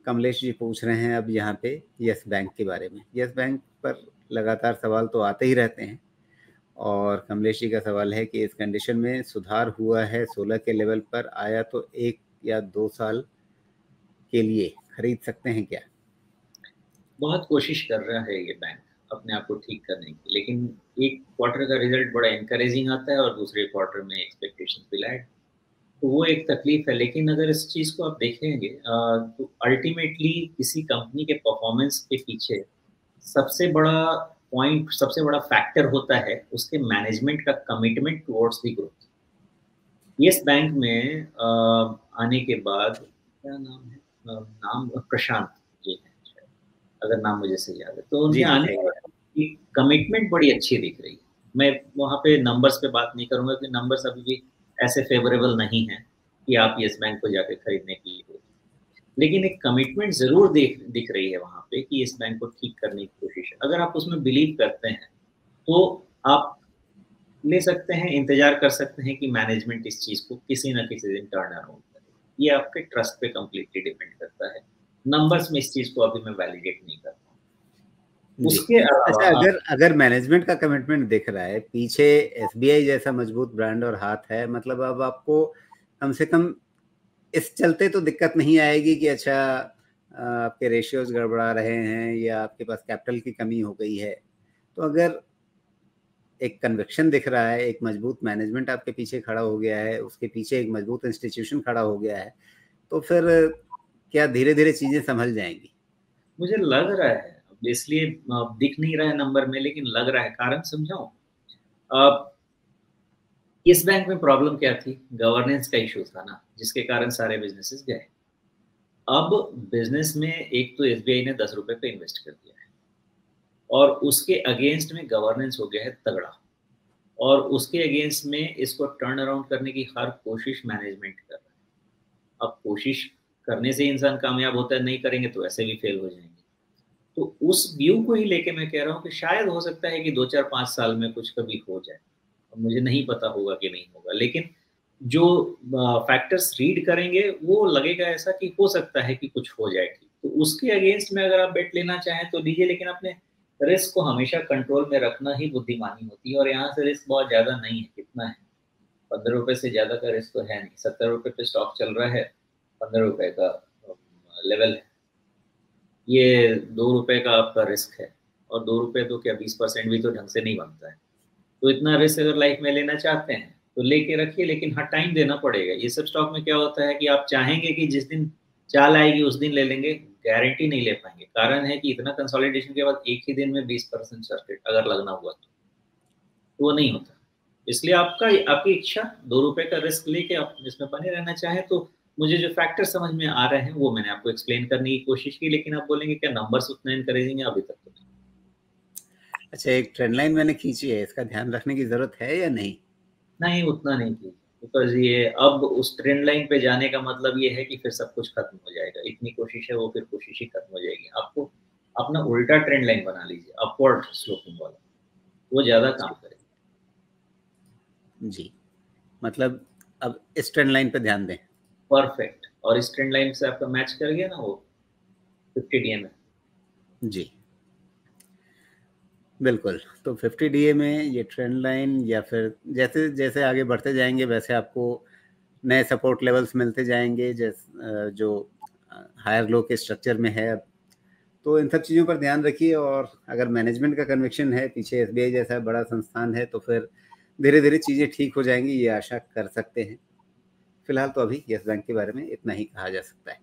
कमलेश जी पूछ रहे हैं अब यहाँ पे यस बैंक के बारे में। यस बैंक पर लगातार सवाल तो आते ही रहते हैं और कमलेश जी का सवाल है कि इस कंडीशन में सुधार हुआ है 16 के लेवल पर आया तो 1 या 2 साल के लिए खरीद सकते हैं क्या? बहुत कोशिश कर रहा है ये बैंक अपने आप को ठीक करने की, लेकिन एक क्वार्टर का रिजल्ट बड़ा एनकरेजिंग आता है और दूसरे क्वार्टर में एक्सपेक्टेशंस भी लैग, तो वो एक तकलीफ है। लेकिन अगर इस चीज़ को आप देखेंगे तो अल्टीमेटली किसी कंपनी के परफॉर्मेंस के पीछे सबसे बड़ा पॉइंट, सबसे बड़ा फैक्टर होता है उसके मैनेजमेंट का commitment towards the growth. Yes bank में आने के बाद क्या नाम है, नाम प्रशांत जी है शायद, अगर नाम मुझे सही याद है, तो जी उनके जी आने सही के है। बाद की कमिटमेंट बड़ी अच्छी दिख रही है। मैं वहाँ पे नंबर्स पे बात नहीं करूँगा कि नंबर्स अभी भी ऐसे फेवरेबल नहीं है कि आप यस बैंक को जाके खरीदने के लिए, लेकिन एक कमिटमेंट ज़रूर दिख रही है वहाँ पे कि इस बैंक को ठीक करने की कोशिश है। अगर आप उसमें बिलीव करते हैं, तो आप ले सकते हैं, इंतज़ार कर सकते हैं कि मैनेजमेंट इस चीज़ को किसी न किसी दिन टर्न अराउंड करे। ये आपके ट्रस्ट पे कंप्लीटली डिपेंड करता है। नंबर्स में इस चीज़ को अभी मैं वैलिडेट नहीं करता हूँ। जी। उसके अच्छा, अलावा आप अगर अगर मैनेजमेंट का कमिटमेंट दिख रहा है, पीछे एसबीआई जैसा मजबूत ब्रांड और हाथ है, मतलब अब आपको कम से कम इस चलते तो दिक्कत नहीं आएगी कि अच्छा आपके रेशियोज गड़बड़ा रहे हैं या आपके पास कैपिटल की कमी हो गई है। तो अगर एक कन्विक्शन दिख रहा है, एक मजबूत मैनेजमेंट आपके पीछे खड़ा हो गया है, उसके पीछे एक मजबूत इंस्टीट्यूशन खड़ा हो गया है, तो फिर क्या धीरे-धीरे चीज़ें संभल जाएँगी? मुझे लग रहा है, अब इसलिए दिख नहीं रहा है नंबर में, लेकिन लग रहा है, कारण समझाऊँ? अ, इस बैंक में प्रॉब्लम क्या थी? गवर्नेंस का इश्यू था ना, जिसके कारण सारे बिज़नेसेस गए। अब बिज़नेस में एक तो एसबीआई ने ₹10 पे इन्वेस्ट कर दिया है और उसके अगेंस्ट में गवर्नेंस हो गया है तगड़ा, और उसके अगेंस्ट में इसको टर्न अराउंड करने की हर कोशिश मैनेजमेंट कर रहा है। अब कोशिश करने से ही इंसान कामयाब होता है, नहीं करेंगे तो ऐसे भी फेल हो जाएँगे। तो उस व्यू को ही लेके मैं कह रहा हूँ कि शायद हो सकता है कि 2, 4, 5 साल में कुछ कभी हो जाए। अब मुझे नहीं पता होगा कि नहीं होगा, लेकिन जो फैक्टर्स रीड करेंगे वो लगेगा ऐसा कि हो सकता है कि कुछ हो जाए ठीक। तो उसके अगेंस्ट में अगर आप बेट लेना चाहें तो लीजिए, लेकिन अपने रिस्क को हमेशा कंट्रोल में रखना ही बुद्धिमानी होती है, और यहाँ से रिस्क बहुत ज़्यादा नहीं है, कितना है? ₹15 से ज़्यादा का रिस्क तो है नहीं। ₹70 पे स्टॉक चल रहा है, ₹15 का लेवल है। ये ₹2 का आपका रिस्क है, और ₹2 तो क्या 20% भी तो ढंग से नहीं बनता है। तो इतना रिस्क अगर लाइफ में लेना चाहते हैं, तो लेके रखिए, लेकिन हाँ, टाइम देना पड़ेगा। ये सब स्टॉक में क्या होता है कि आप चाहेंगे कि जिस दिन चाल आएगी उस दिन ले लेंगे, गारंटी नहीं ले पाएँगे। कारण है कि इतना कंसोलिडेशन के बाद एक ही दिन में 20% सर्किट अगर लगना हुआ तो वो नहीं होता। इसलिए आपकी इच्छा, ₹2 का रिस्क लेके आप इसमें बने रहना चाहें, तो मुझे जो फैक्टर समझ में आ रहे हैं वो मैंने आपको एक्सप्लेन करने की कोशिश की, लेकिन आप बोलेंगे क्या नंबर्स उतना एनकरेजिंग है? अभी तक तो नहीं। अच्छा, एक ट्रेंड लाइन मैंने खींची है, इसका ध्यान रखने की ज़रूरत है या नहीं? नहीं, उतना नहीं कीजिए, बिकॉज़ ये अब उस ट्रेंड लाइन पे जाने का मतलब ये है कि फिर सब कुछ खत्म हो जाएगा। इतनी कोशिश है, वो फिर कोशिश ही खत्म हो जाएगी। आपको अपना उल्टा ट्रेंड लाइन बना लीजिए, अपवर्ड स्लोपिंग वाला, वो ज़्यादा काम जी, करेगा। जी। मतलब अब इस ट्रेंड लाइन पे ध्यान दें। परफेक्ट, और इस ट्रेंड लाइन से आपका मैच कर गया ना वो 50 डीएम है। जी, बिल्कुल। तो 50 डीए में ये ट्रेंड लाइन या फिर जैसे-जैसे आगे बढ़ते जाएँगे वैसे आपको नए सपोर्ट लेवल्स मिलते जाएँगे जो हायर लो के स्ट्रक्चर में है अब। तो इन सब चीज़ों पर ध्यान रखिए और अगर मैनेजमेंट का कन्विक्शन है, पीछे एसबीआई जैसा बड़ा संस्थान है, तो फिर धीरे-धीरे चीज़ें ठीक हो जाएँगी, ये आशा कर सकते हैं। फिलहाल तो अभी येस बैंक के बारे में इतना ही कहा जा सकता है।